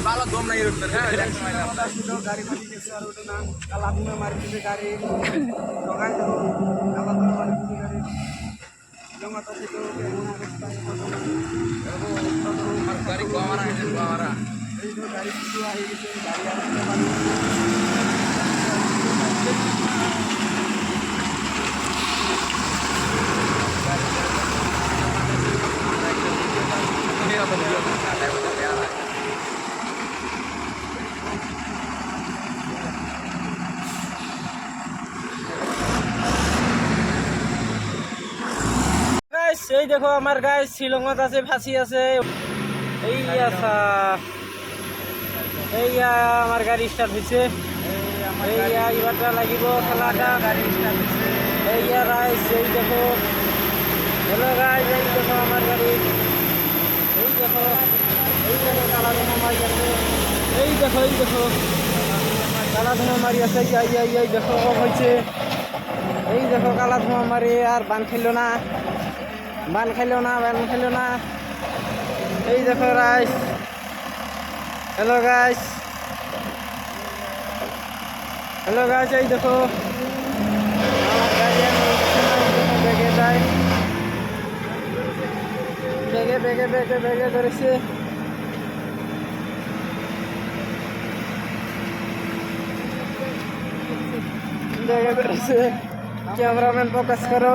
ভালো দম নাই উঠতে গাড়ি মারি গেছে আর ওটা না কালা ধুমে মারি দিছে গাড়ি ঠগাই দেবো কালা ধুমে মারি দিছে গাড়ি জমাতা ছিল এমন অবস্থায় গাড়ি কমারা আছে কমারা এই তো গাড়ি কিছু হয়ে গেছে গাড়ি আসতে পারি এই দেখো আমার গায়ে শিলংত আছে ফাঁসি আছে এই আসা এই আমার গাড়ি স্টার্ট হয়েছে এই এবারটা লাগিব খেলাটা গাড়ি স্টার্ট হয়েছে এই রাইস এই দেখো হ্যালো গাইস এই দেখো আমার গাড়ি এই দেখো কালা ধুমা মারি আছে এই দেখো কালা ধুমা মারি আছে এই দেখো হয়েছে এই দেখো কালা ধুমা মারি আর বান খেলো না এই দেখো রাইস হ্যালো গাইস এই দেখো আমার গাড়ি আমি বেগে যাই বেগে ধরেছে ক্যামেরাম্যান ফোকাস করো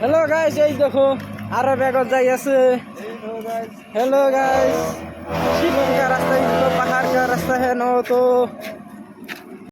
হ্যালো গাইস এই দেখো আরো বেগত যাই আছে হ্যালো গাইস শিলং का रास्ता पाहाड़ का रास्ता है न तो